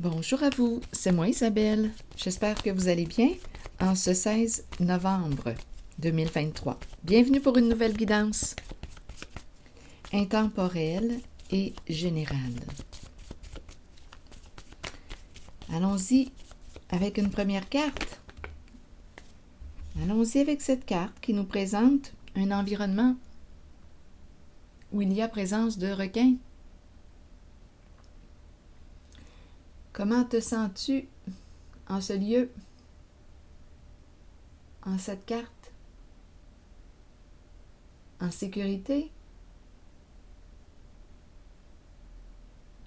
Bonjour à vous, c'est moi Isabelle. J'espère que vous allez bien en ce 16 novembre 2023. Bienvenue pour une nouvelle guidance intemporelle et générale. Allons-y avec une première carte. Allons-y avec cette carte qui nous présente un environnement où il y a présence de requins. Comment te sens-tu en ce lieu, en cette carte? En sécurité?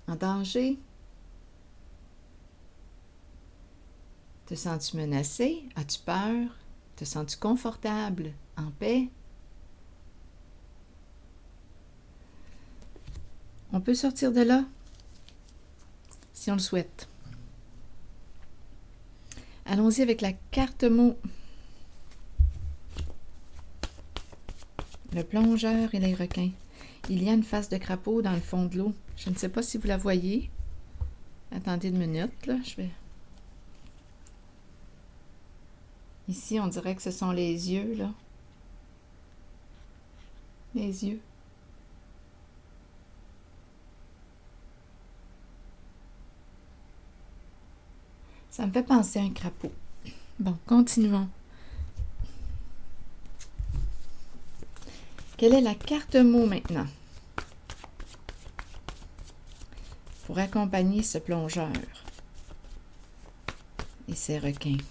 En danger? Te sens-tu menacé? As-tu peur? Te sens-tu confortable? En paix? On peut sortir de là si on le souhaite. Allons-y avec la carte mot. Le plongeur et les requins. Il y a une face de crapaud dans le fond de l'eau. Je ne sais pas si vous la voyez. Attendez une minute, là, je vais... Ici, on dirait que ce sont les yeux, là. Les yeux. Ça me fait penser à un crapaud. Bon, continuons. Quelle est la carte mot maintenant? Pour accompagner ce plongeur et ces requins.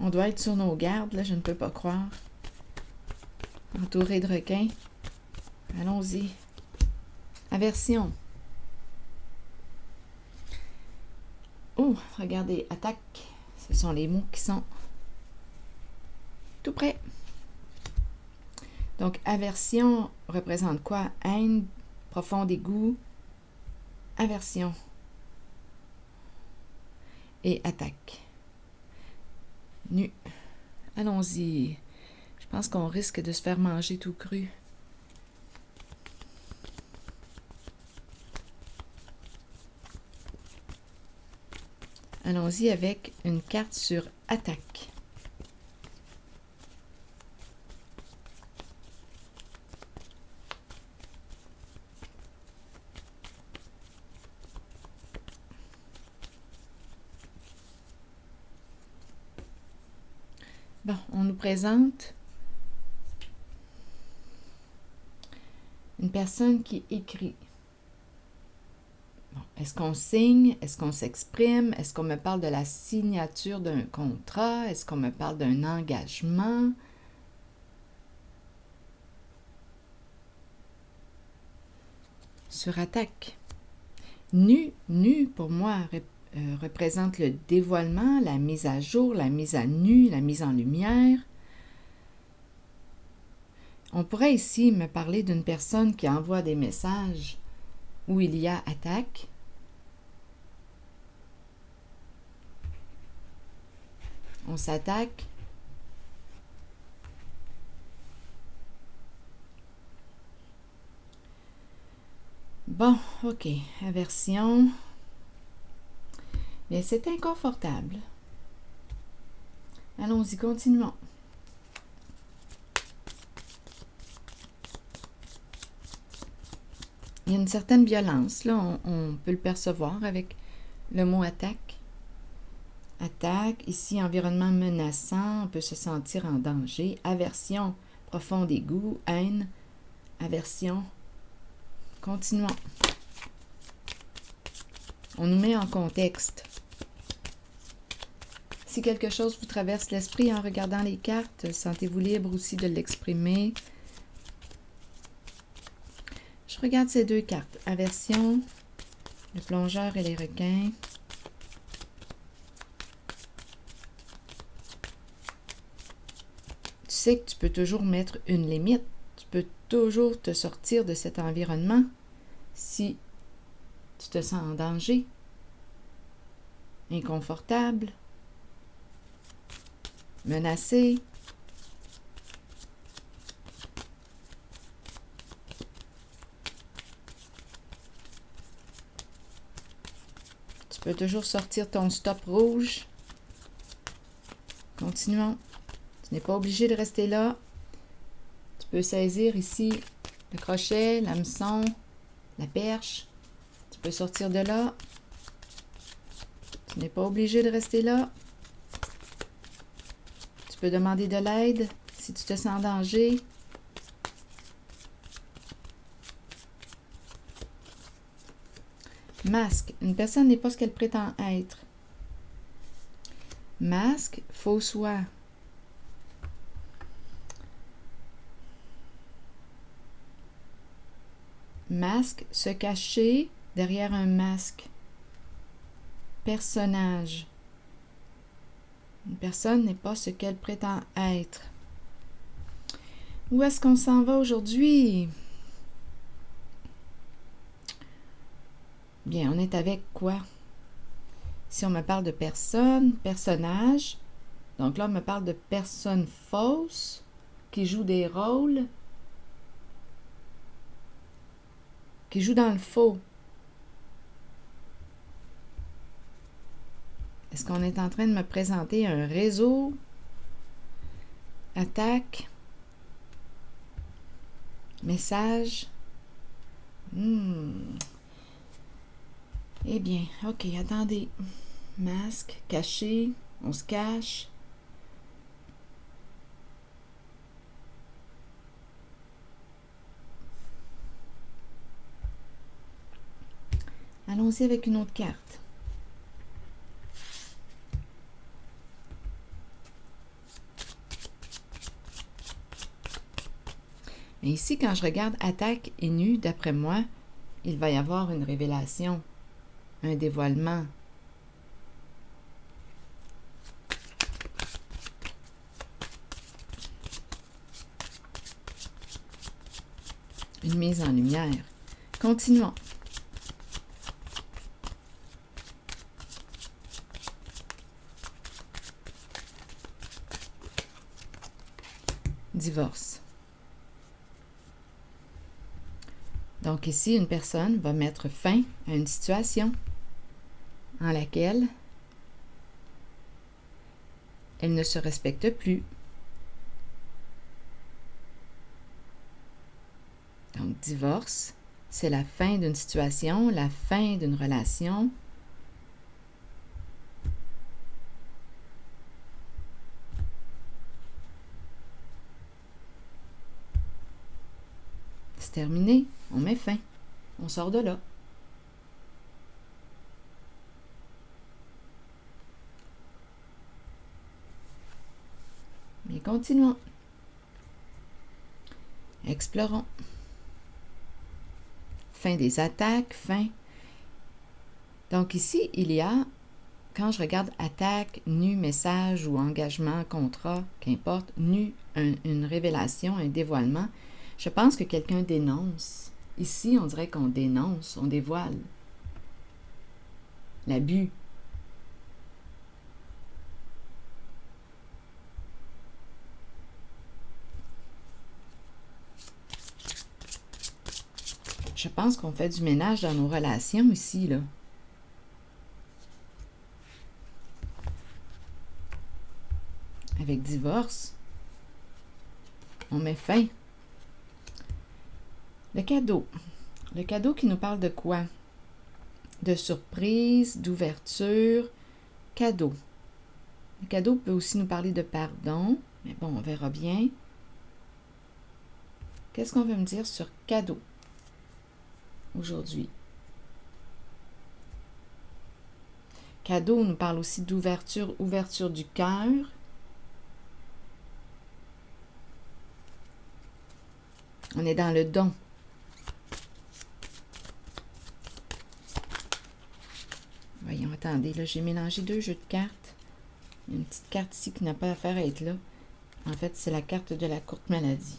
On doit être sur nos gardes, là, je ne peux pas croire. Entouré de requins. Allons-y. Aversion. Oh, regardez, attaque. Ce sont les mots qui sont tout près. Donc, aversion représente quoi? Haine, profond dégoût, aversion et attaque. Nu. Allons-y. Je pense qu'on risque de se faire manger tout cru. Allons-y avec une carte sur attaque. Bon, on nous présente une personne qui écrit. Bon, est-ce qu'on signe? Est-ce qu'on s'exprime? Est-ce qu'on me parle de la signature d'un contrat? Est-ce qu'on me parle d'un engagement? Sur attaque. Nu pour moi représente le dévoilement, la mise à jour, la mise à nu, la mise en lumière. On pourrait ici me parler d'une personne qui envoie des messages où il y a attaque. On s'attaque. Bon, ok. Aversion. Mais c'est inconfortable. Allons-y, continuons. Il y a une certaine violence, là, on peut le percevoir avec le mot attaque. Attaque, ici, environnement menaçant, on peut se sentir en danger. Aversion, profond dégoût, haine, aversion. Continuons. On nous met en contexte. Si quelque chose vous traverse l'esprit en regardant les cartes, sentez-vous libre aussi de l'exprimer. Je regarde ces deux cartes. Aversion, le plongeur et les requins. Tu sais que tu peux toujours mettre une limite. Tu peux toujours te sortir de cet environnement si tu te sens en danger, inconfortable, menacé. peux toujours sortir ton stop rouge. Continuons. Tu n'es pas obligé de rester là. Tu peux saisir ici le crochet, l'hameçon, la perche. Tu peux sortir de là. Tu n'es pas obligé de rester là. Tu peux demander de l'aide si tu te sens en danger. Masque. Une personne n'est pas ce qu'elle prétend être. Masque, faux soi. Masque, se cacher derrière un masque. Personnage. Une personne n'est pas ce qu'elle prétend être. Où est-ce qu'on s'en va aujourd'hui? Bien, on est avec quoi? Si on me parle de personne, personnage, donc là, on me parle de personnes fausses qui jouent des rôles, qui jouent dans le faux. Est-ce qu'on est en train de me présenter un réseau? Attaque? Message? Eh bien, ok, attendez. Masque, caché, on se cache. Allons-y avec une autre carte. Mais ici, quand je regarde attaque et nu, d'après moi, il va y avoir une révélation, un dévoilement. Une mise en lumière. Continuons. Divorce. Donc ici, une personne va mettre fin à une situation en laquelle elle ne se respecte plus. Donc, divorce, c'est la fin d'une situation, la fin d'une relation. C'est terminé, on met fin, on sort de là. Mais continuons. Explorons. Fin des attaques, fin. Donc ici, il y a, quand je regarde attaque, nu, message ou engagement, contrat, qu'importe, nu, une révélation, un dévoilement, je pense que quelqu'un dénonce. Ici, on dirait qu'on dénonce, on dévoile. L'abus. Je pense qu'on fait du ménage dans nos relations ici, là. Avec divorce, on met fin. Le cadeau. Le cadeau qui nous parle de quoi? De surprise, d'ouverture, cadeau. Le cadeau peut aussi nous parler de pardon, mais bon, on verra bien. Qu'est-ce qu'on veut me dire sur cadeau aujourd'hui? Cadeau nous parle aussi d'ouverture, ouverture du cœur. On est dans le don. Voyons, attendez, là, j'ai mélangé deux jeux de cartes. Il y a une petite carte ici qui n'a pas affaire à être là. En fait, c'est la carte de la courte maladie.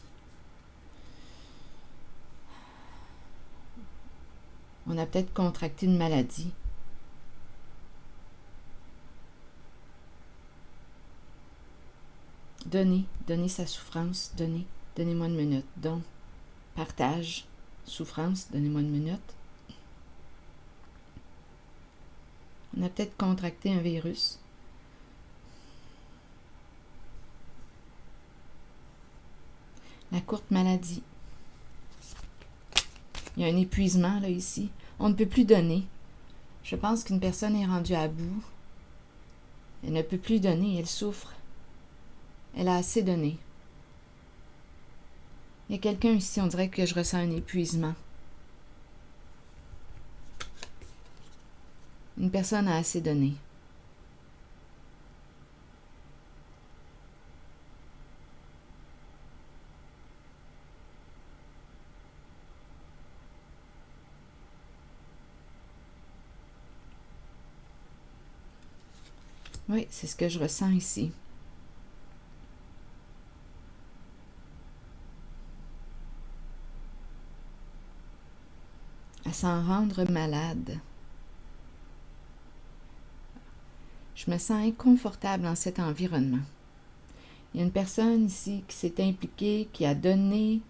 On a peut-être contracté une maladie. Donnez sa souffrance, donnez-moi une minute. Don, partage, souffrance, donnez-moi une minute. On a peut-être contracté un virus. La courte maladie. Il y a un épuisement là ici. On ne peut plus donner. Je pense qu'une personne est rendue à bout. Elle ne peut plus donner, elle souffre. Elle a assez donné. Il y a quelqu'un ici, on dirait que je ressens un épuisement. Une personne a assez donné. Oui, c'est ce que je ressens ici. À s'en rendre malade. Je me sens inconfortable dans cet environnement. Il y a une personne ici qui s'est impliquée, qui a donné,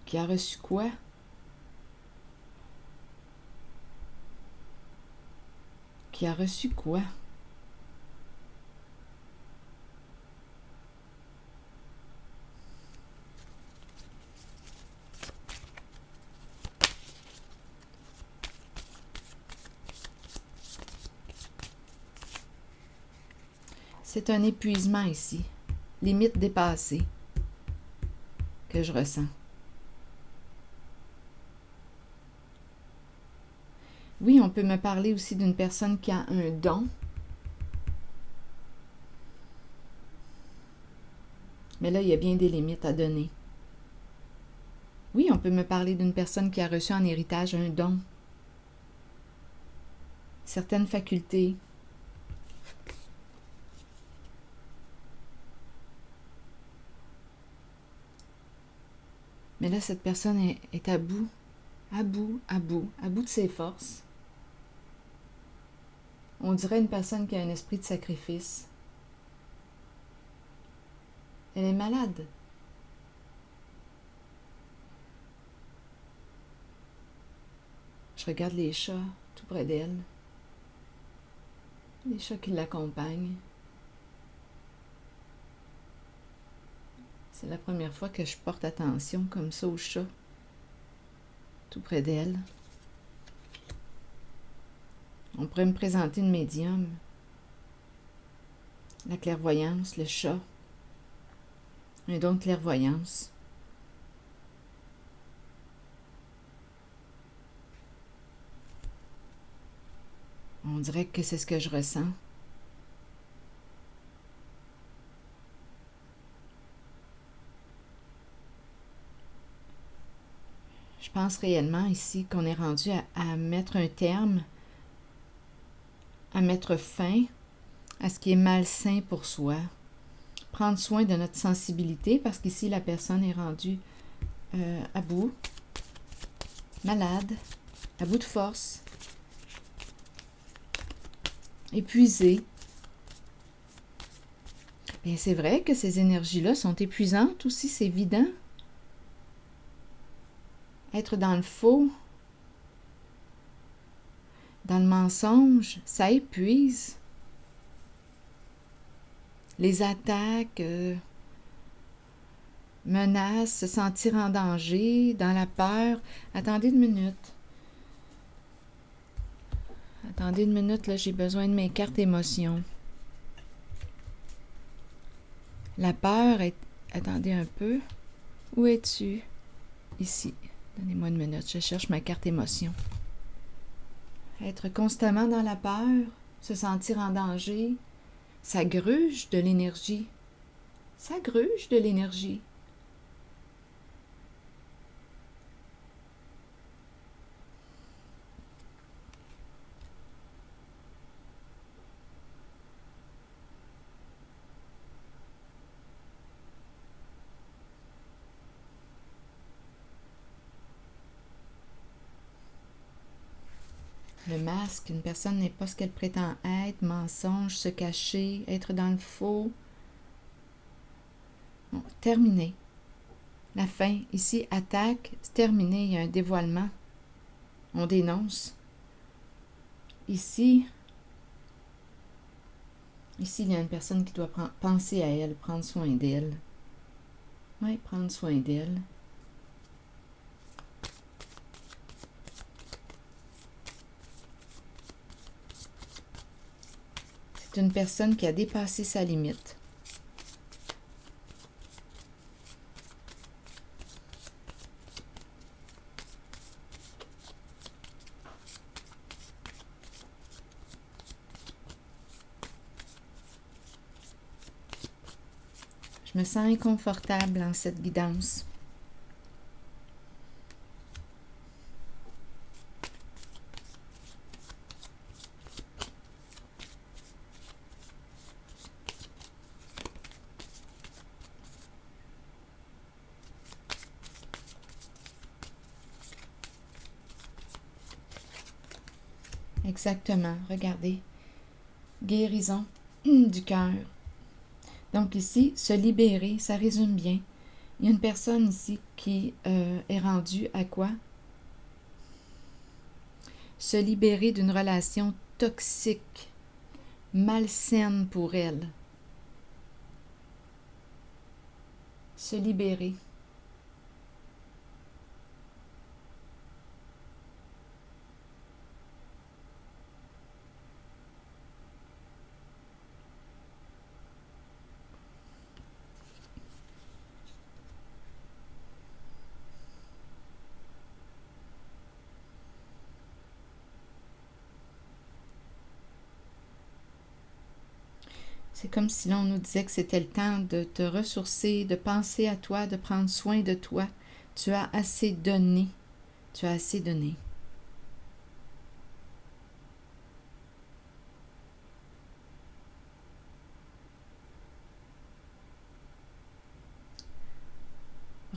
qui a reçu quoi? Qui a reçu quoi? C'est un épuisement ici, limite dépassée, que je ressens. Oui, on peut me parler aussi d'une personne qui a un don. Mais là, il y a bien des limites à donner. Oui, on peut me parler d'une personne qui a reçu en héritage un don. Certaines facultés. Mais là, cette personne est à bout, à bout, à bout, à bout de ses forces. On dirait une personne qui a un esprit de sacrifice. Elle est malade. Je regarde les chats tout près d'elle. Les chats qui l'accompagnent. C'est la première fois que je porte attention comme ça aux chats, tout près d'elle. On pourrait me présenter une médium. La clairvoyance, le chat. Un don de clairvoyance. On dirait que c'est ce que je ressens. Je pense réellement ici qu'on est rendu à mettre un terme, à mettre fin à ce qui est malsain pour soi. Prendre soin de notre sensibilité parce qu'ici la personne est rendue à bout, malade, à bout de force, épuisée. Bien, c'est vrai que ces énergies-là sont épuisantes aussi, c'est évident. Être dans le faux, dans le mensonge, ça épuise. Les attaques, menaces, se sentir en danger, dans la peur. Attendez une minute. Attendez une minute, là, j'ai besoin de mes cartes émotions. La peur est... Attendez un peu. Où es-tu? Ici. Donnez-moi une minute, je cherche ma carte émotion. Être constamment dans la peur, se sentir en danger, ça gruge de l'énergie. Ça gruge de l'énergie. Le masque, une personne n'est pas ce qu'elle prétend être, mensonge, se cacher, être dans le faux. Bon, terminé. La fin, ici, attaque, c'est terminé, il y a un dévoilement. On dénonce. ici, il y a une personne qui doit penser à elle, prendre soin d'elle. Oui, prendre soin d'elle. C'est une personne qui a dépassé sa limite. Je me sens inconfortable en cette guidance. Exactement, regardez. Guérison du cœur. Donc ici, se libérer, ça résume bien. Il y a une personne ici qui est rendue à quoi? Se libérer d'une relation toxique, malsaine pour elle. Se libérer. C'est comme si l'on nous disait que c'était le temps de te ressourcer, de penser à toi, de prendre soin de toi. Tu as assez donné. Tu as assez donné.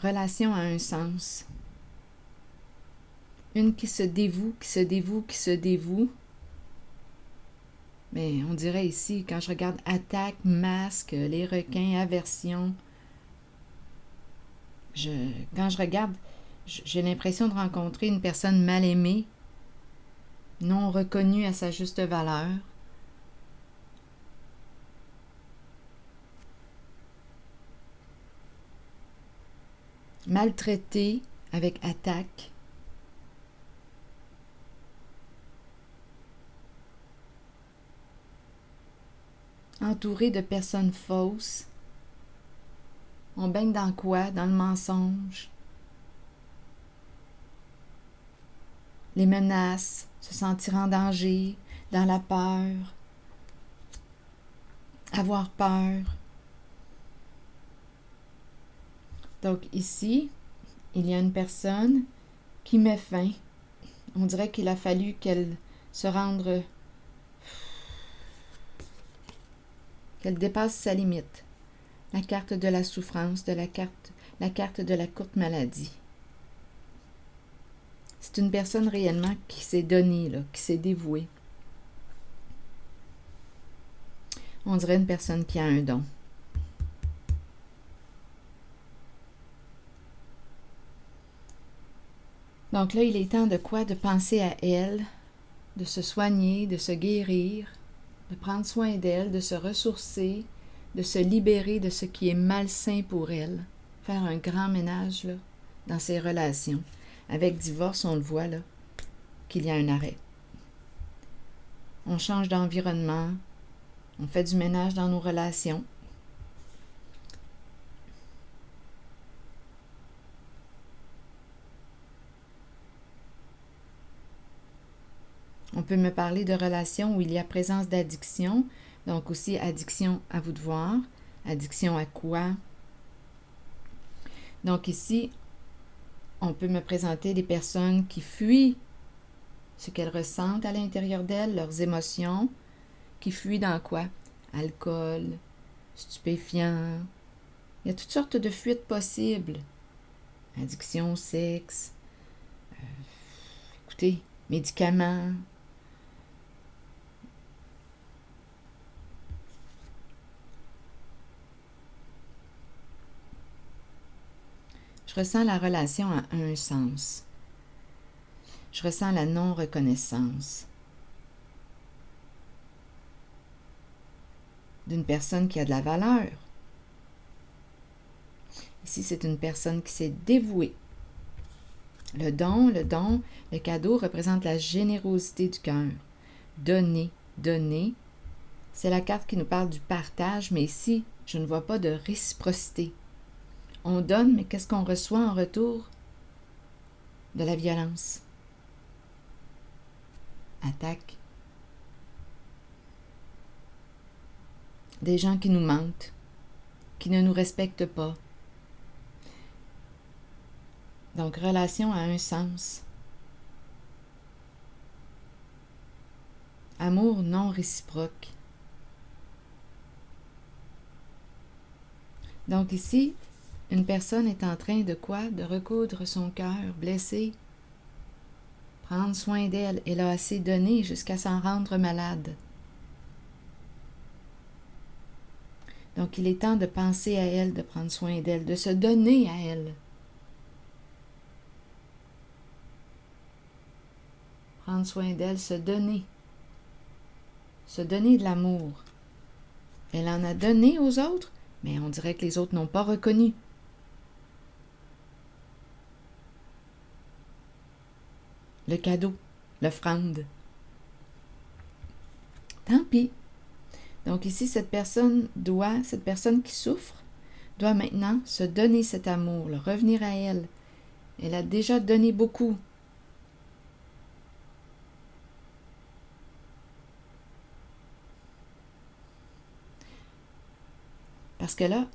Relation a un sens. Une qui se dévoue, qui se dévoue, qui se dévoue. Mais on dirait ici, quand je regarde attaque, masque, les requins, aversion, quand je regarde, j'ai l'impression de rencontrer une personne mal aimée, non reconnue à sa juste valeur. Maltraitée avec attaque. Entourée de personnes fausses. On baigne dans quoi? Dans le mensonge. Les menaces, se sentir en danger, dans la peur, avoir peur. Donc ici, il y a une personne qui met fin. On dirait qu'il a fallu qu'elle se rende, qu'elle dépasse sa limite. La carte de la souffrance, la carte de la courte maladie. C'est une personne réellement qui s'est donnée, là, qui s'est dévouée. On dirait une personne qui a un don. Donc là, il est temps de quoi? De penser à elle, de se soigner, de se guérir, de prendre soin d'elle, de se ressourcer, de se libérer de ce qui est malsain pour elle. Faire un grand ménage là, dans ses relations. Avec divorce, on le voit là, qu'il y a un arrêt. On change d'environnement, on fait du ménage dans nos relations. On peut me parler de relations où il y a présence d'addiction, donc aussi addiction à vous de voir, addiction à quoi? Donc ici, on peut me présenter des personnes qui fuient ce qu'elles ressentent à l'intérieur d'elles, leurs émotions, qui fuient dans quoi? Alcool, stupéfiants. Il y a toutes sortes de fuites possibles. Addiction, sexe, écoutez, médicaments. Je ressens la relation à un sens. Je ressens la non-reconnaissance. d'une personne qui a de la valeur. Ici, c'est une personne qui s'est dévouée. Le don, le cadeau représente la générosité du cœur. Donner, donner. C'est la carte qui nous parle du partage, mais ici, je ne vois pas de réciprocité. On donne, mais qu'est-ce qu'on reçoit en retour? De la violence. Attaque. Des gens qui nous mentent, qui ne nous respectent pas. Donc, relation a un sens. Amour non réciproque. Donc ici, une personne est en train de quoi? De recoudre son cœur blessé, prendre soin d'elle. Elle a assez donné jusqu'à s'en rendre malade. Donc il est temps de penser à elle, de prendre soin d'elle, de se donner à elle. Prendre soin d'elle, se donner. Se donner de l'amour. Elle en a donné aux autres, mais on dirait que les autres n'ont pas reconnu. Le cadeau, l'offrande. Tant pis. Donc ici, cette personne qui souffre, doit maintenant se donner cet amour, revenir à elle. Elle a déjà donné beaucoup. Parce que là,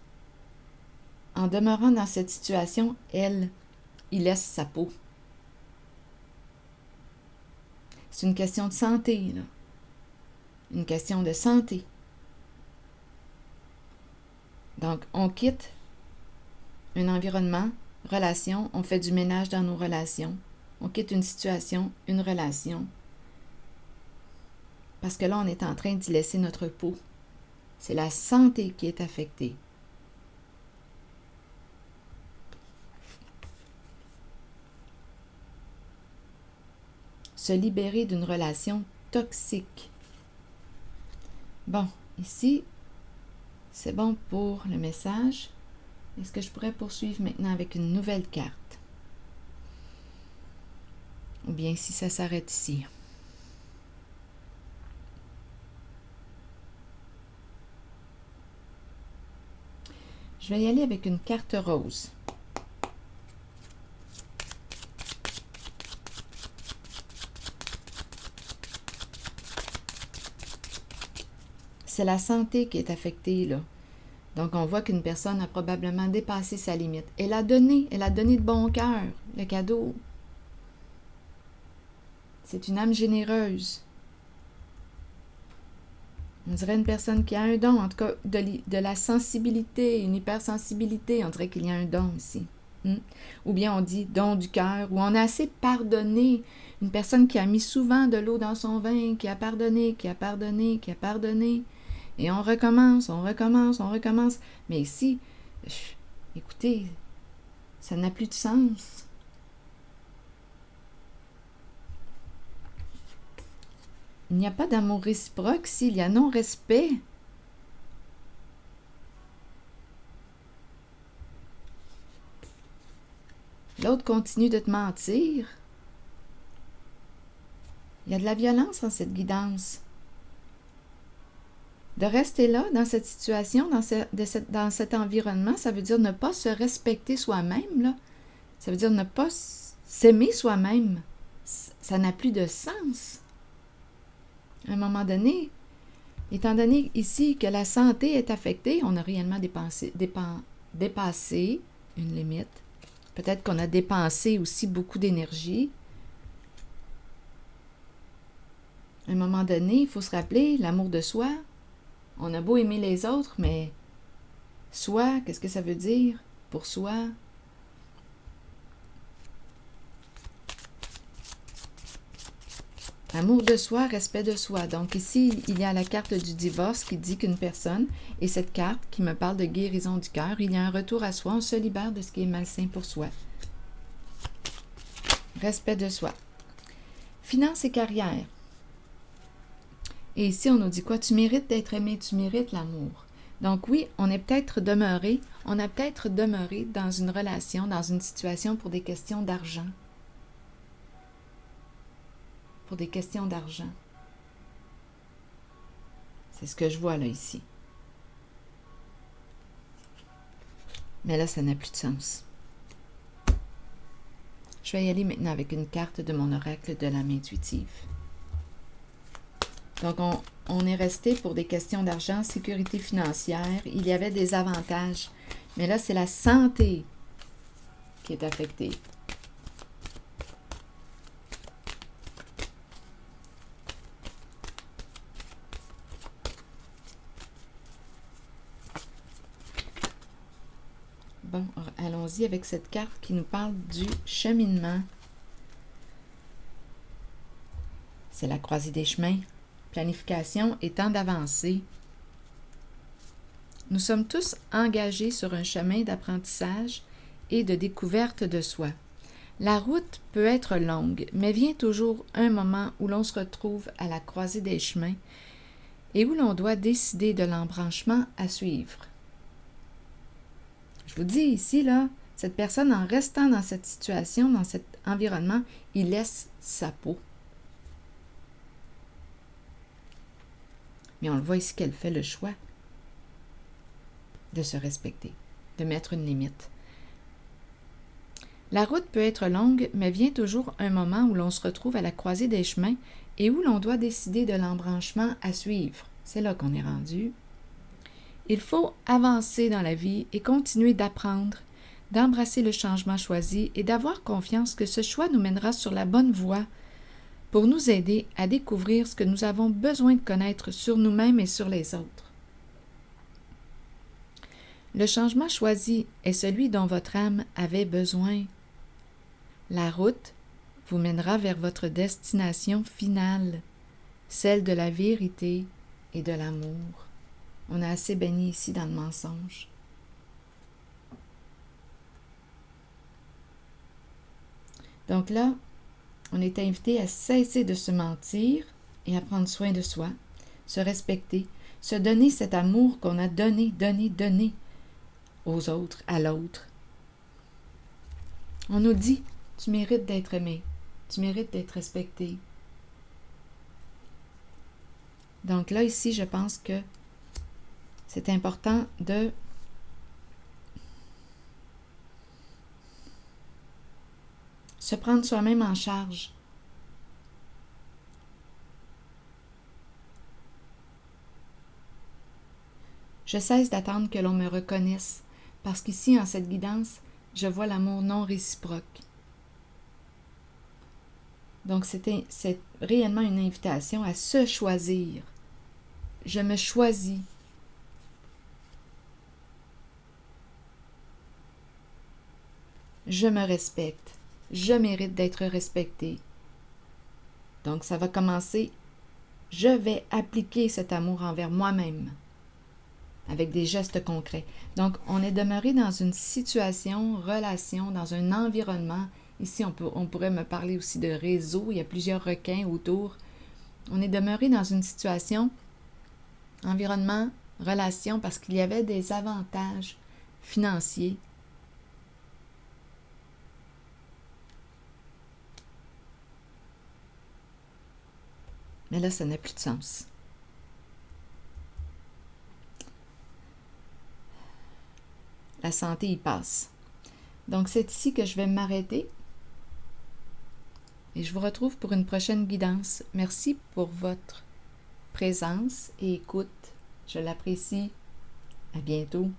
en demeurant dans cette situation, il laisse sa peau. C'est une question de santé, là. Une question de santé. Donc, on quitte un environnement, relation, on fait du ménage dans nos relations. On quitte une situation, une relation. Parce que là, on est en train d'y laisser notre peau. C'est la santé qui est affectée. Se libérer d'une relation toxique. Bon, ici, c'est bon pour le message. Est-ce que je pourrais poursuivre maintenant avec une nouvelle carte? Ou bien si ça s'arrête ici? Je vais y aller avec une carte rose. C'est la santé qui est affectée, là. Donc, on voit qu'une personne a probablement dépassé sa limite. Elle a donné de bon cœur le cadeau. C'est une âme généreuse. On dirait une personne qui a un don, en tout cas de la sensibilité, une hypersensibilité. On dirait qu'il y a un don ici. Ou bien on dit don du cœur, ou on a assez pardonné. Une personne qui a mis souvent de l'eau dans son vin, qui a pardonné, qui a pardonné, qui a pardonné. Et on recommence. Mais ici, écoutez, ça n'a plus de sens. Il n'y a pas d'amour réciproque s'il y a non-respect. L'autre continue de te mentir. Il y a de la violence en cette guidance. De rester là, dans cette situation, dans cet environnement, ça veut dire ne pas se respecter soi-même, là. Ça veut dire ne pas s'aimer soi-même. Ça n'a plus de sens. À un moment donné, étant donné ici que la santé est affectée, on a réellement dépassé une limite. Peut-être qu'on a dépensé aussi beaucoup d'énergie. À un moment donné, il faut se rappeler l'amour de soi. On a beau aimer les autres, mais soi, qu'est-ce que ça veut dire pour soi? Amour de soi, respect de soi. Donc ici, il y a la carte du divorce qui dit qu'une personne, et cette carte qui me parle de guérison du cœur, il y a un retour à soi, on se libère de ce qui est malsain pour soi. Respect de soi. Finances et carrière. Et ici, on nous dit quoi? Tu mérites d'être aimé, tu mérites l'amour. Donc oui, on a peut-être demeuré dans une relation, dans une situation pour des questions d'argent. Pour des questions d'argent. C'est ce que je vois là, ici. Mais là, ça n'a plus de sens. Je vais y aller maintenant avec une carte de mon oracle de l'âme intuitive. Donc, on est resté pour des questions d'argent, sécurité financière. Il y avait des avantages. Mais là, c'est la santé qui est affectée. Bon, allons-y avec cette carte qui nous parle du cheminement. C'est la croisée des chemins. Planification et temps d'avancer. Nous sommes tous engagés sur un chemin d'apprentissage et de découverte de soi. La route peut être longue, mais vient toujours un moment où l'on se retrouve à la croisée des chemins et où l'on doit décider de l'embranchement à suivre. Je vous dis ici, là, cette personne, en restant dans cette situation, dans cet environnement, il laisse sa peau. Mais on le voit ici qu'elle fait le choix de se respecter, de mettre une limite. La route peut être longue, mais vient toujours un moment où l'on se retrouve à la croisée des chemins et où l'on doit décider de l'embranchement à suivre. C'est là qu'on est rendu. Il faut avancer dans la vie et continuer d'apprendre, d'embrasser le changement choisi et d'avoir confiance que ce choix nous mènera sur la bonne voie pour nous aider à découvrir ce que nous avons besoin de connaître sur nous-mêmes et sur les autres. Le changement choisi est celui dont votre âme avait besoin. La route vous mènera vers votre destination finale, celle de la vérité et de l'amour. On a assez baigné ici dans le mensonge. Donc là, on est invité à cesser de se mentir et à prendre soin de soi, se respecter, se donner cet amour qu'on a donné aux autres, à l'autre. On nous dit, tu mérites d'être aimé, tu mérites d'être respecté. Donc là, ici, je pense que c'est important de se prendre soi-même en charge. Je cesse d'attendre que l'on me reconnaisse, parce qu'ici, en cette guidance, je vois l'amour non réciproque. Donc, c'est réellement une invitation à se choisir. Je me choisis. Je me respecte. Je mérite d'être respectée. Donc, ça va commencer. Je vais appliquer cet amour envers moi-même avec des gestes concrets. Donc, on est demeuré dans une situation, relation, dans un environnement. Ici, on pourrait me parler aussi de réseau. Il y a plusieurs requins autour. On est demeuré dans une situation, environnement, relation, parce qu'il y avait des avantages financiers. Mais là, ça n'a plus de sens. La santé y passe. Donc, c'est ici que je vais m'arrêter. Et je vous retrouve pour une prochaine guidance. Merci pour votre présence et écoute. Je l'apprécie. À bientôt.